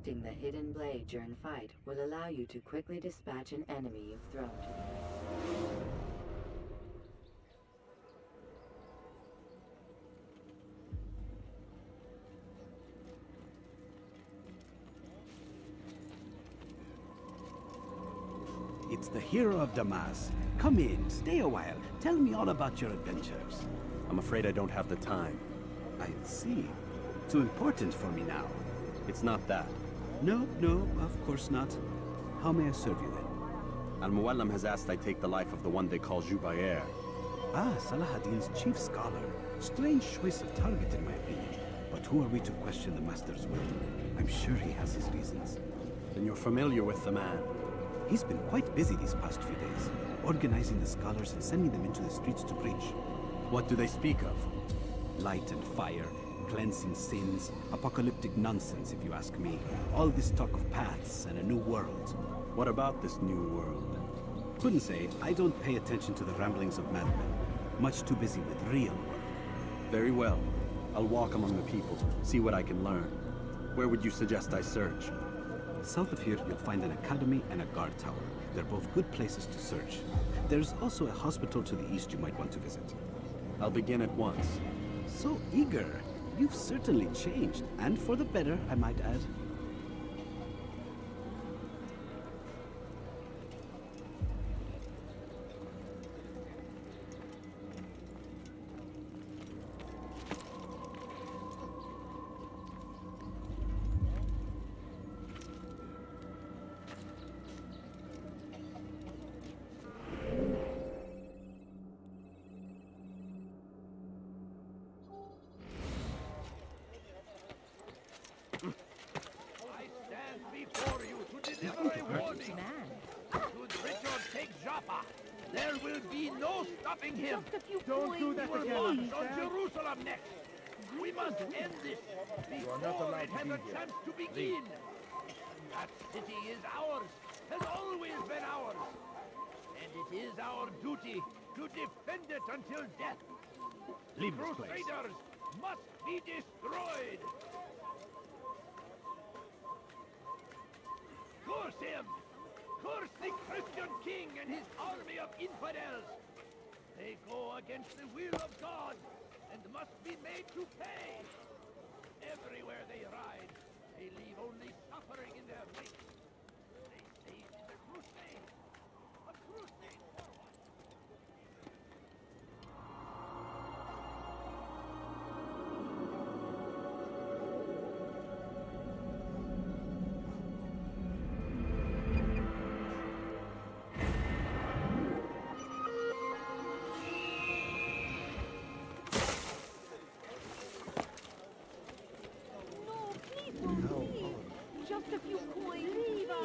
Detecting the hidden blade during fight will allow you to quickly dispatch an enemy you've thrown to them. It's the hero of Damas. Come in, stay a while. Tell me all about your adventures. I'm afraid I don't have the time. I see. Too important for me now. It's not that. No, of course not. How may I serve you then? Al-Muallam has asked I take the life of the one they call Jubayer. Ah, Salahadin's chief scholar. Strange choice of target in my opinion. But who are we to question the master's will? I'm sure he has his reasons. Then you're familiar with the man. He's been quite busy these past few days, organizing the scholars and sending them into the streets to preach. What do they speak of? Light and fire, cleansing sins, apocalyptic nonsense if you ask me. All this talk of paths and a new world. What about this new world? Couldn't say. I don't pay attention to the ramblings of madmen. Much too busy with real work. Very well. I'll walk among the people, see what I can learn. Where would you suggest I search? South of here, you'll find an academy and a guard tower. They're both good places to search. There's also a hospital to the east you might want to visit. I'll begin at once. So eager. You've certainly changed, and for the better, I might add. There will be no stopping him. Don't do that again. On Jerusalem next. We must end this before it has a chance to begin. That city is ours, has always been ours. And it is our duty to defend it until death. The Crusaders must be destroyed. Curse him! Curse the Christian king and his army of infidels! They go against the will of God and must be made to pay! Everywhere they ride, they leave only suffering in their wake. They say it is a crusade! A crusade for what? Just a few coins. Leave us.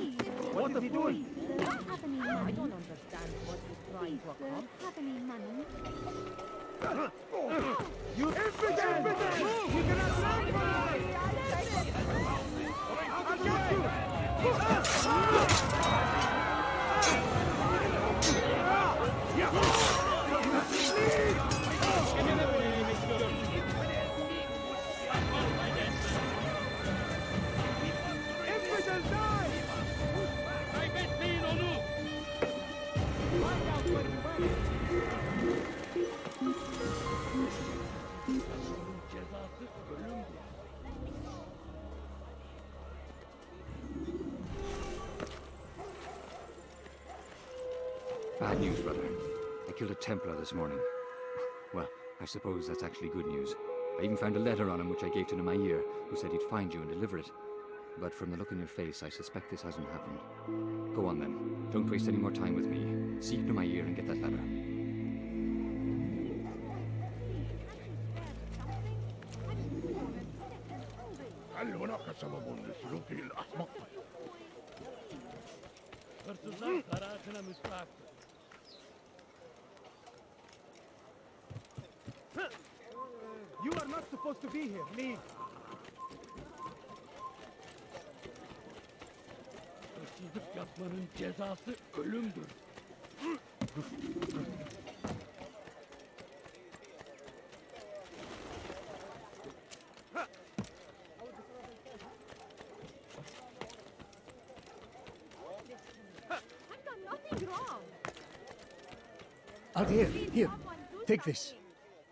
What is he doing? Don't have any money. I don't understand what he's trying to accomplish. Don't have any money. You infidel! We cannot run from him! I'll get Bad news, brother. I killed a Templar this morning. Well, I suppose that's actually good news. I even found a letter on him which I gave to Nemayer, who said he'd find you and deliver it. But from the look on your face, I suspect this hasn't happened. Go on then. Don't waste any more time with me. Seek Nemayer and get that letter. You are not supposed to be here. Leave. Hırsızlık yapmanın cezası ölümdür. Altair, here. Take this.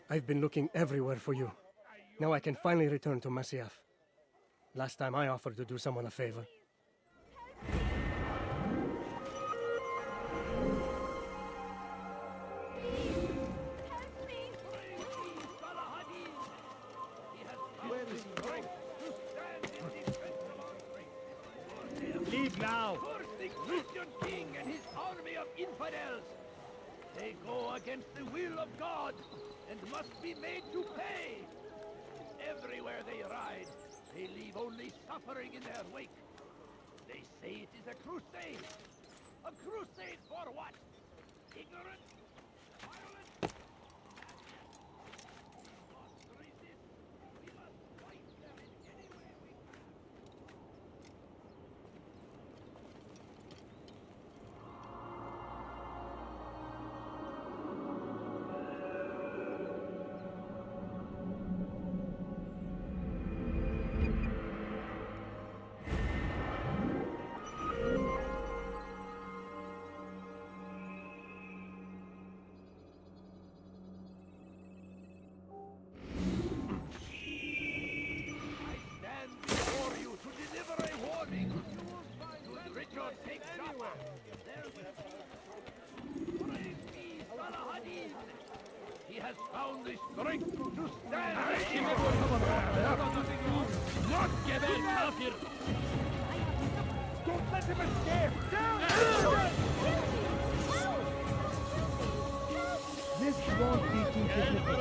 I've been looking everywhere for you. Now I can finally return to Masyaf. Last time I offered to do someone a favor. Leave now! Curse the Christian king and his army of infidels! They go against the will of God and must be made to pay! Everywhere they ride, they leave only suffering in their wake. They say it is a crusade. A crusade for what? Ignorance? Violence? We must resist. We must fight them in any way we can. He has found the strength to stand. Not give in, Kafir! Don't let him escape! Down! This won't be too difficult.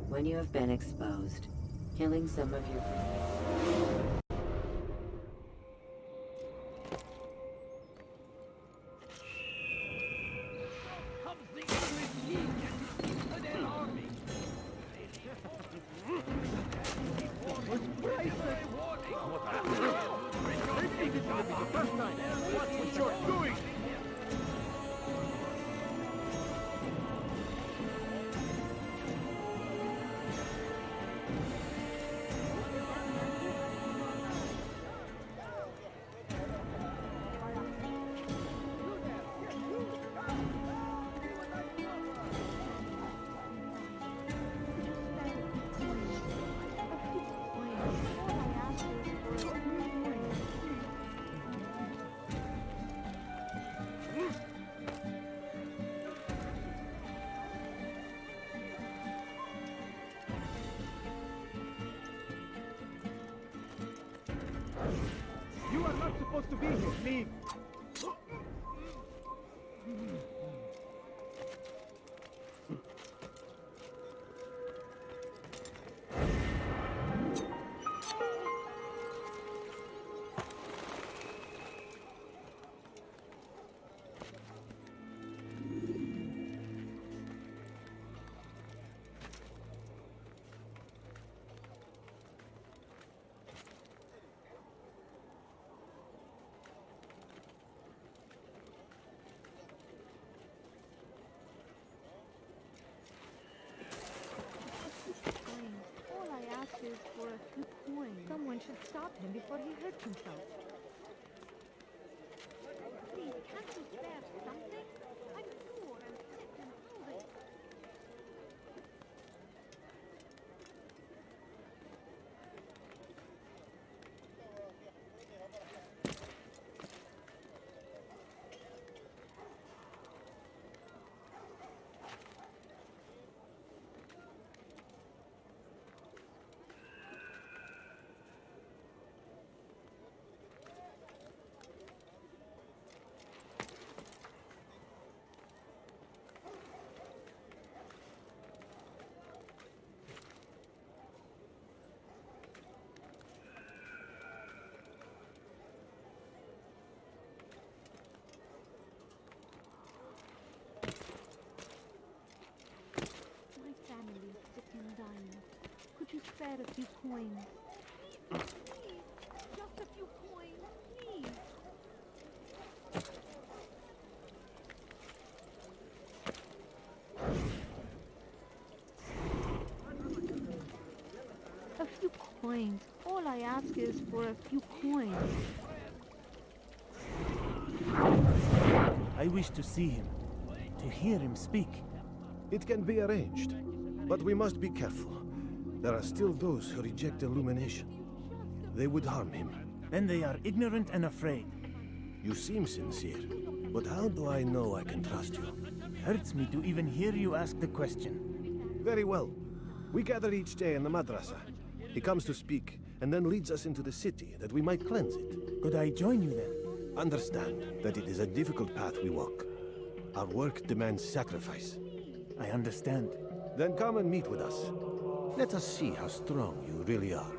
When you have been exposed, killing some of your... Comes the English king and his infidel army. Watch what you're doing! You are not supposed to be here. Leave. For a few coins. Someone should stop him before he hurts himself. Please, can't you spare something? I'm poor and sick and hungry. spare a few coins? Please, just a few coins, please. A few coins. All I ask is for a few coins. I wish to see him, to hear him speak. It can be arranged, but we must be careful. There are still those who reject illumination. They would harm him. Then they are ignorant and afraid. You seem sincere, but how do I know I can trust you? Hurts me to even hear you ask the question. Very well. We gather each day in the madrasa. He comes to speak, and then leads us into the city, that we might cleanse it. Could I join you then? Understand that it is a difficult path we walk. Our work demands sacrifice. I understand. Then come and meet with us. Let us see how strong you really are.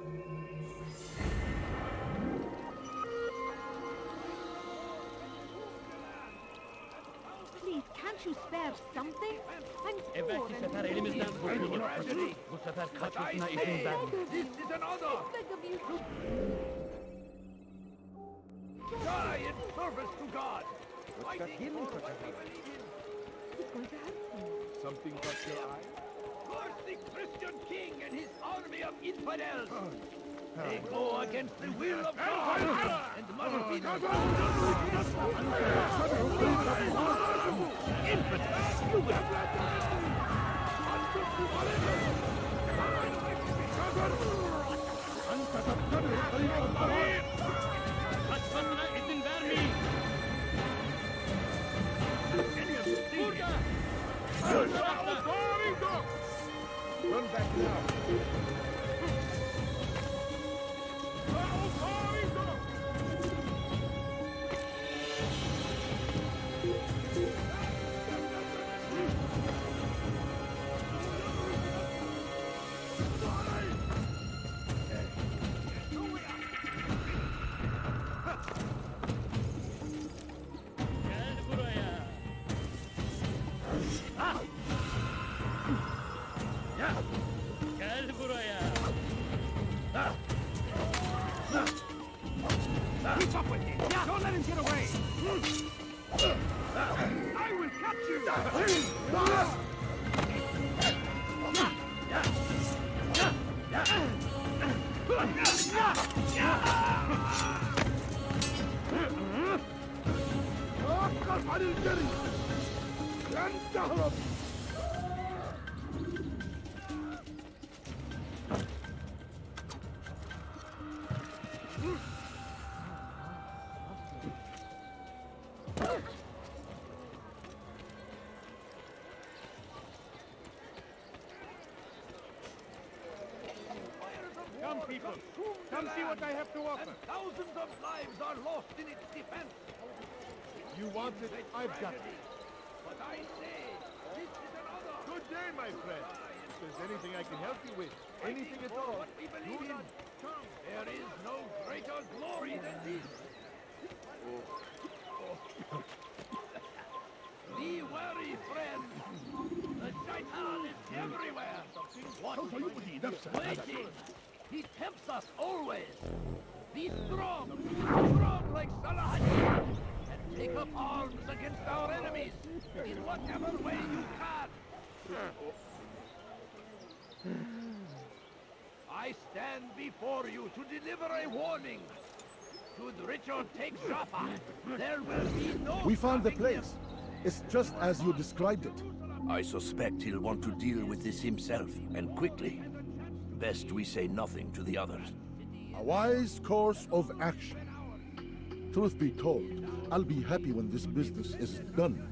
Please, can't you spare something? I'm Evet, poor bu and sefer elimizden kurtulur. Bu sefer kaçmasına izin vermeyiz. This is an honor! beg of you. Die in service to God! Fighting for what we believe in. He's going to hurt me. Something got your eye? Curse the Christian king and his army of infidels! They go against the will of God and must be Kaçmasına izin vermeyin. Burada! Run back now! Gel buraya. Gel buraya. Keep up with him! Don't let him get away! I will catch you! Come, people. Come see what I have to offer. And thousands of lives are lost in its defense. You want it? I've got it. But I say, this is another. Good day, my friend. If there's anything I can help you with, anything at all, you in. There is no greater glory than this. Be wary, friend. The shaitan is everywhere. What waiting? He tempts us always. Be strong like Salah, and take up arms against our enemies in whatever way you can. I stand before you to deliver a warning. Should Richard take Jaffa, there will be no... We found the stopping him. place. It's just as you described it. I suspect he'll want to deal with this himself, and quickly. Best we say nothing to the others. A wise course of action. Truth be told, I'll be happy when this business is done.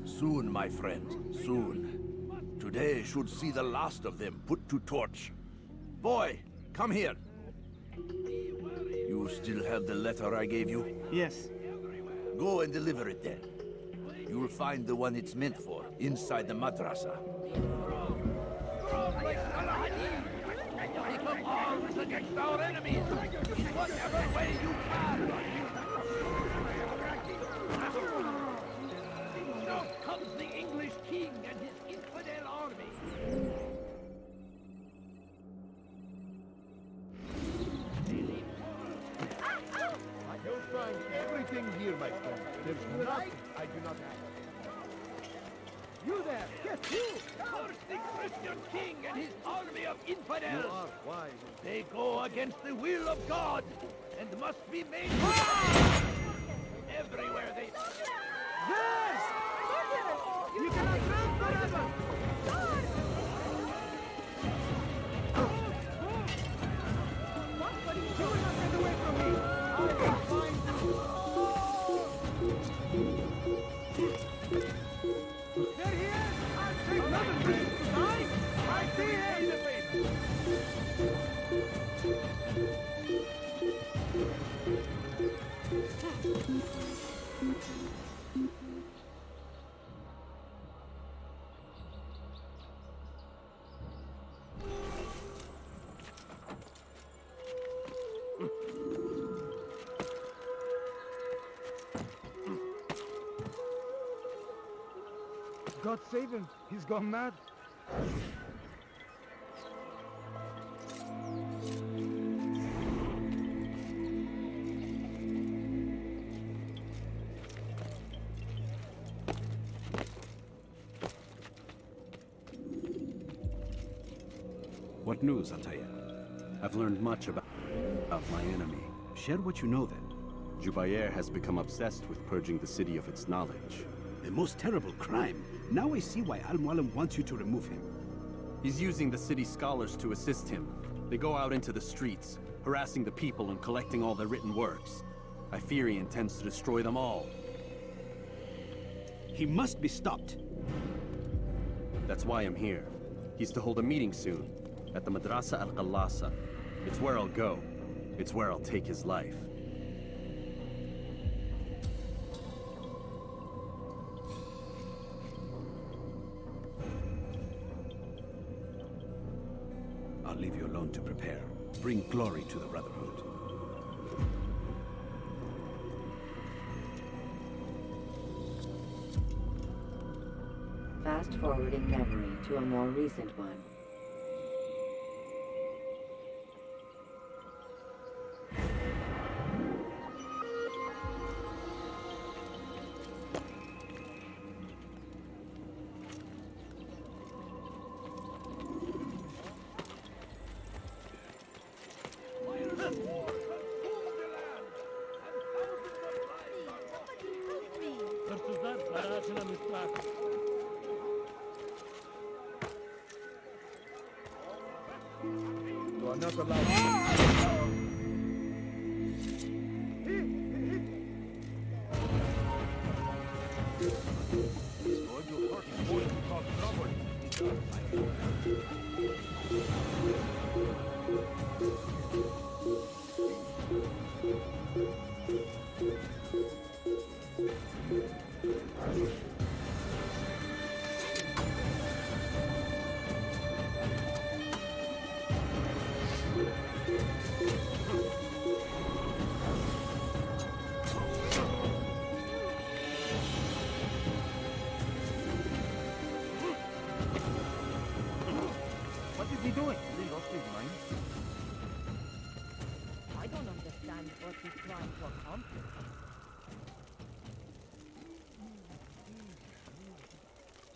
Soon, my friend, soon. Today should see the last of them put to torch. Boy, come here. You still have the letter I gave you? Yes. Go and deliver it then. You'll find the one it's meant for inside the madrasa. Take up arms against our enemies in whatever way you can. Now comes the English king and his infidel army. everything here, my friend. There's nothing I do not have. You there! Yes, you! Curse the Christian king and his army of infidels! You are wise. They go against the will of God and must be made everywhere they... Yes! You cannot live forever! You will not get away from me! I will find you! There he is! I'll take nothing for him! I see him! God save him. He's gone mad. What news, Ataya? I've learned much about my enemy. Share what you know, then. Jubayer has become obsessed with purging the city of its knowledge. The most terrible crime. Now I see why Al-Mualim wants you to remove him. He's using the city scholars to assist him. They go out into the streets, harassing the people and collecting all their written works. I fear he intends to destroy them all. He must be stopped. That's why I'm here. He's to hold a meeting soon, at the Madrasa Al-Qallasa. It's where I'll go. It's where I'll take his life. I'll leave you alone to prepare. Bring glory to the Brotherhood. Fast-forwarding memory to a more recent one. You are not allowed. He's going to hurt him. Going to cause trouble. What is he doing? Has he lost his mind? I don't understand what he's trying to accomplish.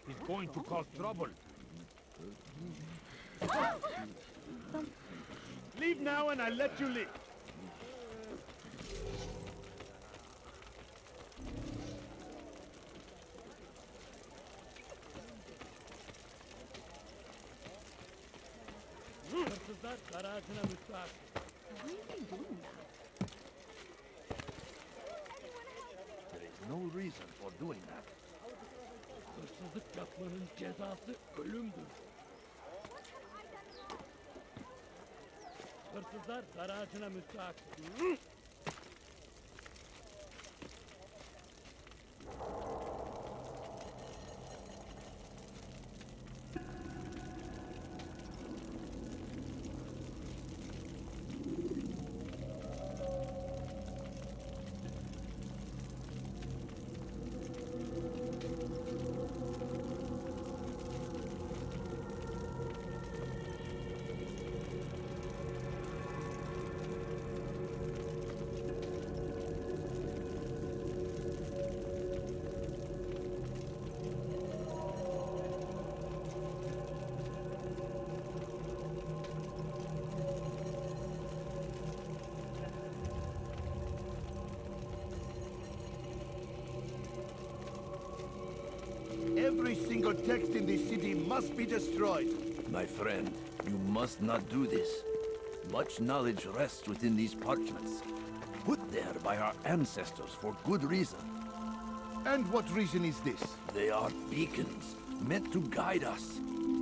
He's going to cause trouble. Leave now and I'll let you leave. There is no reason for doing that. Hırsızlık yapmanın cezası ölümdür. Hırsızlar dar ağacına müstahak. Every single text in this city must be destroyed. My friend, you must not do this. Much knowledge rests within these parchments, put there by our ancestors for good reason. And what reason is this? They are beacons, meant to guide us,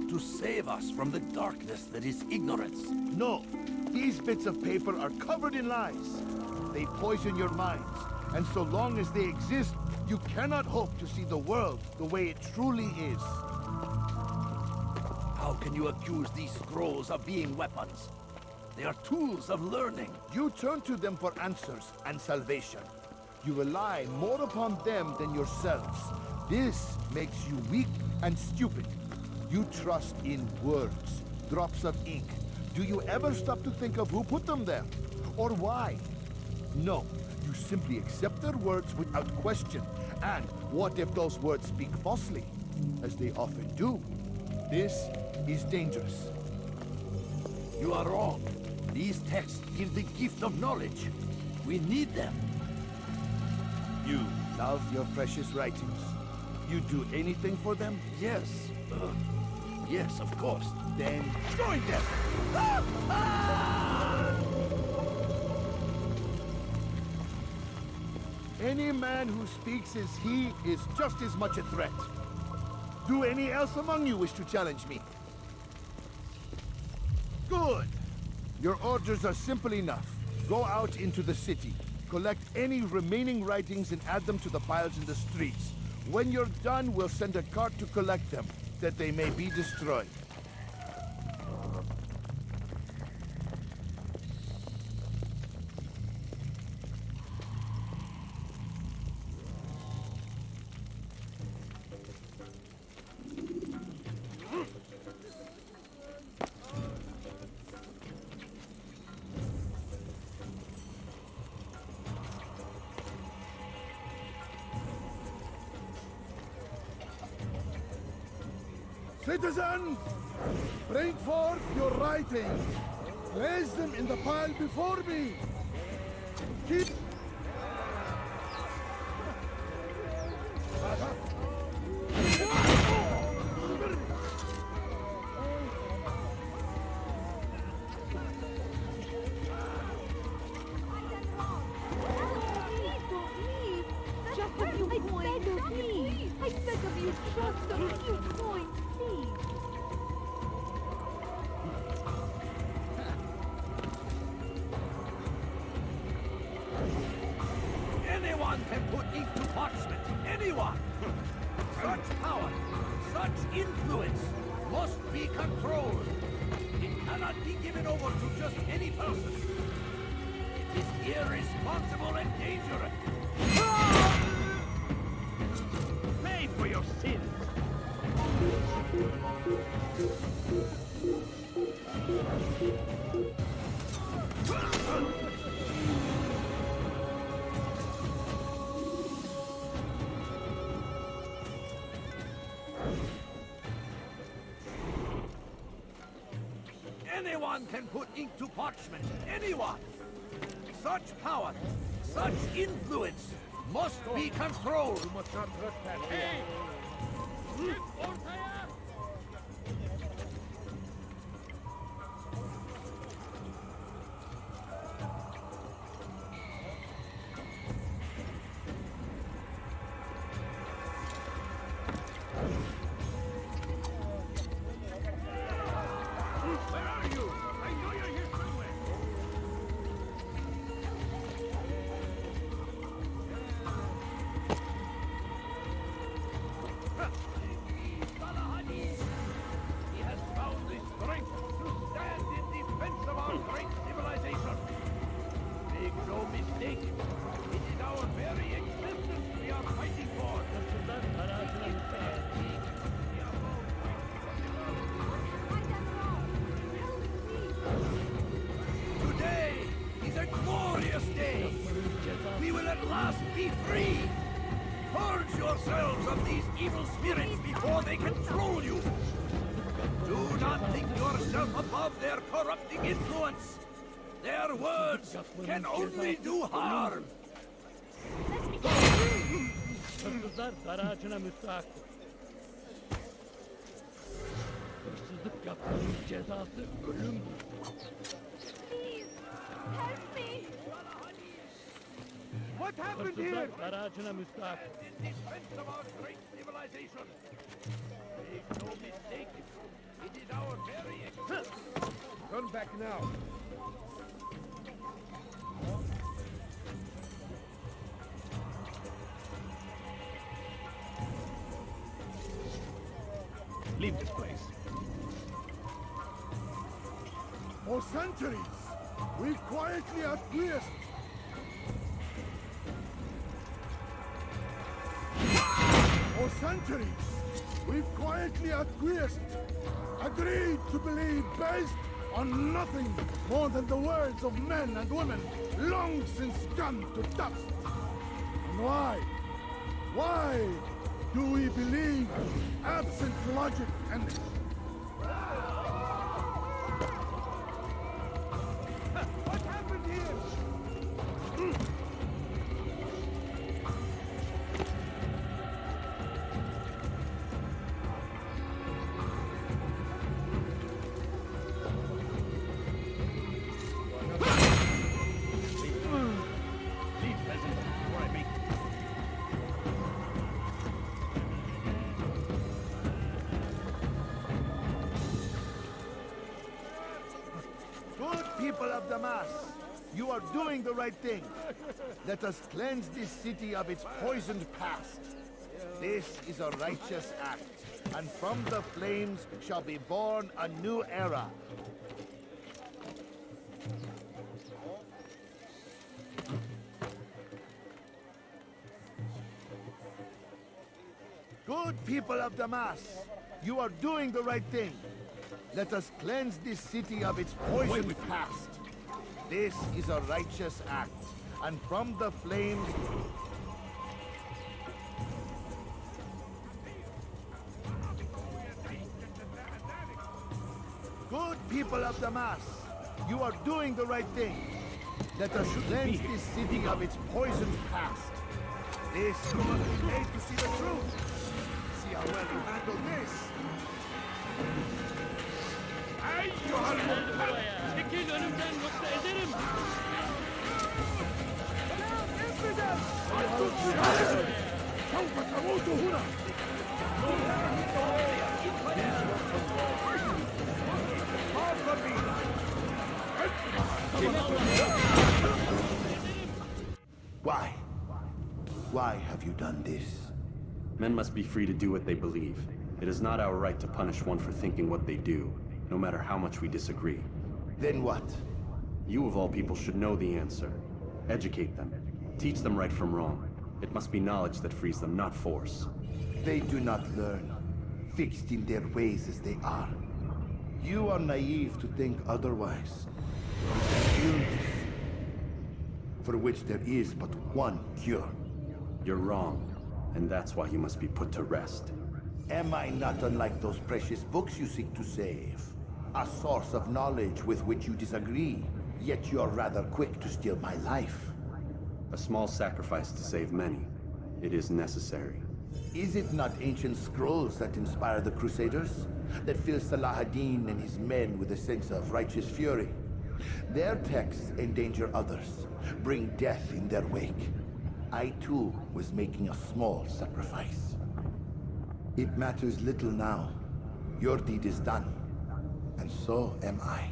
to save us from the darkness that is ignorance. No, these bits of paper are covered in lies. They poison your minds, and so long as they exist, you cannot hope to see the world the way it truly is. How can you accuse these scrolls of being weapons? They are tools of learning. You turn to them for answers and salvation. You rely more upon them than yourselves. This makes you weak and stupid. You trust in words, drops of ink. Do you ever stop to think of who put them there? Or why? No, you simply accept their words without question. And what if those words speak falsely? As they often do. This is dangerous. You are wrong. These texts give the gift of knowledge. We need them. You love your precious writings. You do anything for them? Yes. Yes, of course. Then join them! Any man who speaks as he is just as much a threat. Do any else among you wish to challenge me? Good! Your orders are simple enough. Go out into the city. Collect any remaining writings and add them to the piles in the streets. When you're done, we'll send a cart to collect them, that they may be destroyed. Citizens, bring forth your writings. Place them in the pile before me. Keep... Anyone can put ink to parchment. Anyone! Such power, such influence must be controlled. It cannot be given over to just any person. It is irresponsible and dangerous. Pay for your sins! Anyone can put ink to parchment. Anyone! Such power, such influence must be controlled. You must not trespass here. We will at last be free! Purge yourselves of these evil spirits before they control you! Do not think yourself above their corrupting influence! Their words can only do harm! Hırsızlık yapmanın cezası ölüm. Help me! What happened here? Hırsızlar garajına müstahak. In defense of our great civilization. Make no mistake. It is our very... Turn back now. Leave this place. For centuries, we quietly acquiesced. For centuries, we've quietly acquiesced, agreed to believe based on nothing more than the words of men and women long since gone to dust. And why? Why do we believe absent logic and... What happened here? Leave, peasant, before I make you. Good people of Damas, you are doing the right thing. Let us cleanse this city of its poisoned past. This is a righteous act, and from the flames shall be born a new era. Good people of Damas, you are doing the right thing. Let us cleanse this city of its poisoned past. This is a righteous act, and from the flames... Good people of Damas, you are doing the right thing. Let us cleanse this city of its poisoned past. This you must be made to see the truth. See how well you handle this. Çekil önümden yoksa ederim. سوف تموت هنا. Why? Why have you done this? Men must be free to do what they believe. It is not our right to punish one for thinking what they do, no matter how much we disagree. Then what? You of all people should know the answer. Educate them. Teach them right from wrong. It must be knowledge that frees them, not force. They do not learn, fixed in their ways as they are. You are naive to think otherwise. Illness, for which there is but one cure. You're wrong, and that's why you must be put to rest. Am I not unlike those precious books you seek to save? A source of knowledge with which you disagree, yet you are rather quick to steal my life. A small sacrifice to save many. It is necessary. Is it not ancient scrolls that inspire the Crusaders? That fill Salah ad-Din and his men with a sense of righteous fury? Their texts endanger others, bring death in their wake. I too was making a small sacrifice. It matters little now. Your deed is done, and so am I.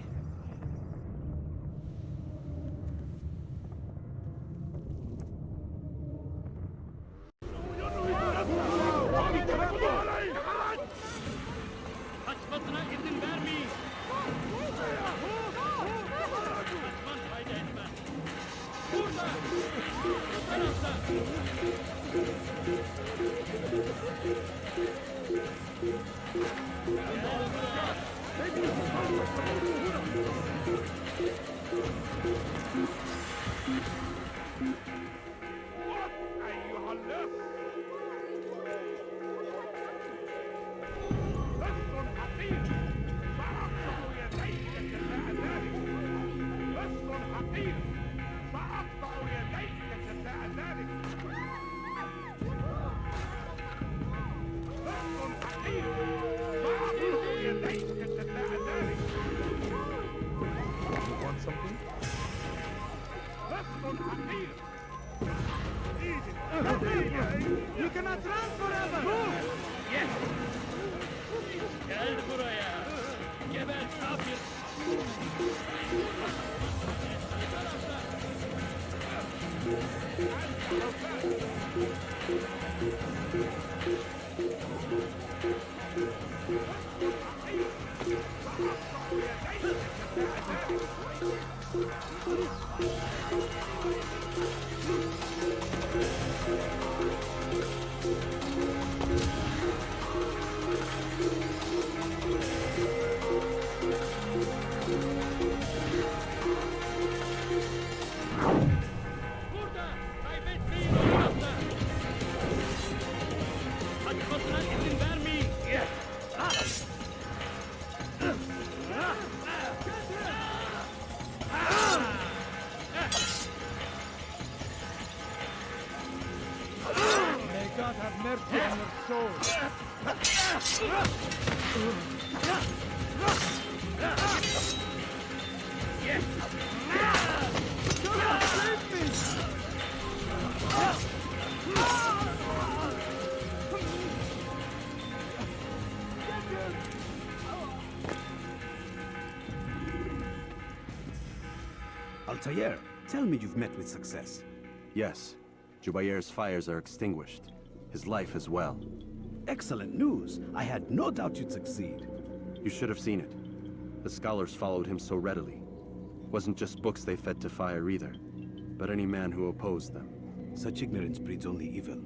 Kaçmasına izin vermeyin. Kaçman fayda etmez. Burada! Bu tarafta! أيها اللص لص حقير سأقطع يديك جزاء ذلك لص حقير سأقطع يديك جزاء ذلك لص حقير سأقطع يديك Gel buraya. Geber kafir. Burada! Kaybetmeyin orada! Kaçmasına izin vermeyin. May God have mercy on your soul. Altair, tell me you've met with success. Yes. Jubayer's fires are extinguished. His life as well. Excellent news. I had no doubt you'd succeed. You should have seen it. The scholars followed him so readily. Wasn't just books they fed to fire either, but any man who opposed them. Such ignorance breeds only evil.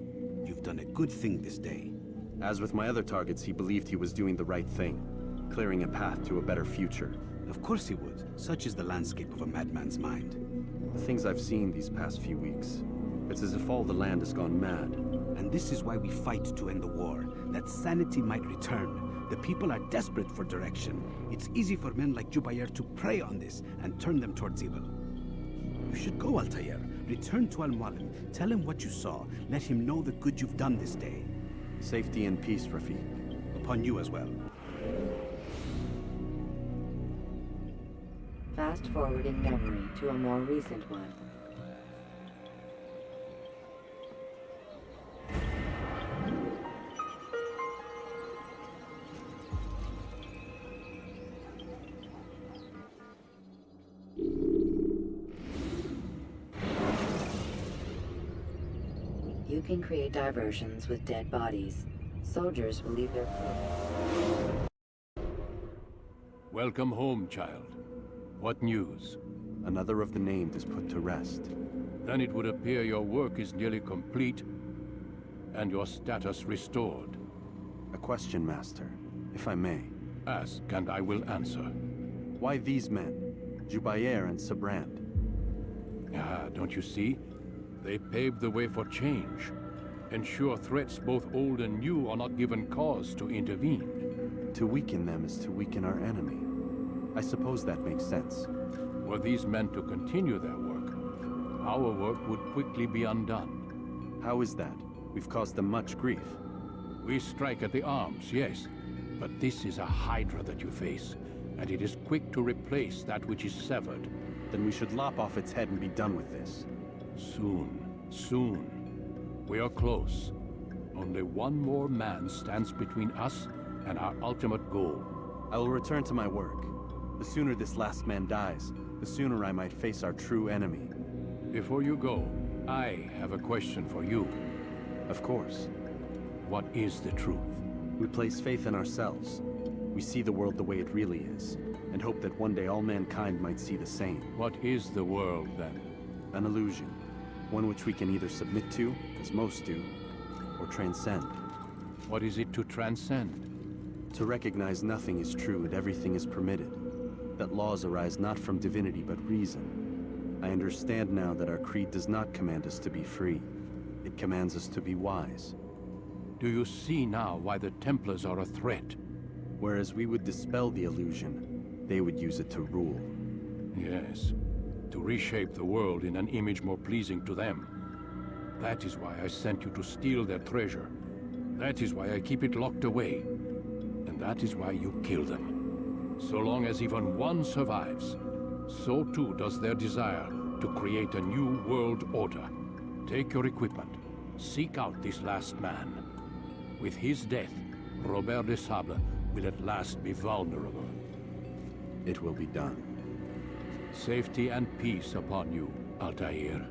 You've done a good thing this day. As with my other targets, he believed he was doing the right thing, clearing a path to a better future. Of course he would. Such is the landscape of a madman's mind. The things I've seen these past few weeks, it's as if all the land has gone mad. And this is why we fight to end the war, that sanity might return. The people are desperate for direction. It's easy for men like Jubayer to prey on this and turn them towards evil. You should go, Altair. Return to Al-Mualim. Tell him what you saw. Let him know the good you've done this day. Safety and peace, Rafiq. Upon you as well. Fast forward in memory to a more recent one. You can create diversions with dead bodies. Soldiers will leave their... Welcome home, child. What news? Another of the named is put to rest. Then it would appear your work is nearly complete and your status restored. A question, Master, if I may. Ask and I will answer. Why these men? Jubayer and Sabrand. Ah, don't you see? They paved the way for change. Ensure threats both old and new are not given cause to intervene. To weaken them is to weaken our enemy. I suppose that makes sense. Were these men to continue their work, our work would quickly be undone. How is that? We've caused them much grief. We strike at the arms, yes. But this is a hydra that you face, and it is quick to replace that which is severed. Then we should lop off its head and be done with this. Soon, soon. We are close. Only one more man stands between us and our ultimate goal. I will return to my work. The sooner this last man dies, the sooner I might face our true enemy. Before you go, I have a question for you. Of course. What is the truth? We place faith in ourselves. We see the world the way it really is, and hope that one day all mankind might see the same. What is the world, then? An illusion. One which we can either submit to, as most do, or transcend. What is it to transcend? To recognize nothing is true and everything is permitted. That laws arise not from divinity but reason. I understand now that our creed does not command us to be free. It commands us to be wise. Do you see now why the Templars are a threat? Whereas we would dispel the illusion, they would use it to rule. Yes, to reshape the world in an image more pleasing to them. That is why I sent you to steal their treasure. That is why I keep it locked away. And that is why you kill them. So long as even one survives, so too does their desire to create a new world order. Take your equipment. Seek out this last man. With his death, Robert de Sable will at last be vulnerable. It will be done. Safety and peace upon you, Altair.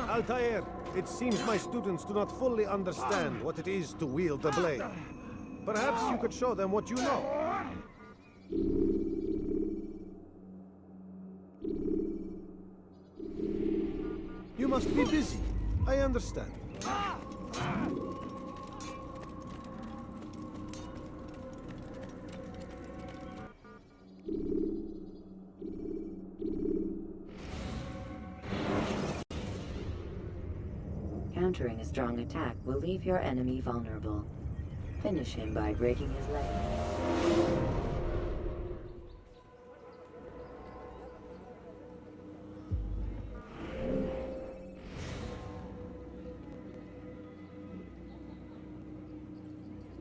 Altair, it seems my students do not fully understand what it is to wield the blade. Perhaps you could show them what you know. You must be busy. I understand. Countering a strong attack will leave your enemy vulnerable. Finish him by breaking his leg.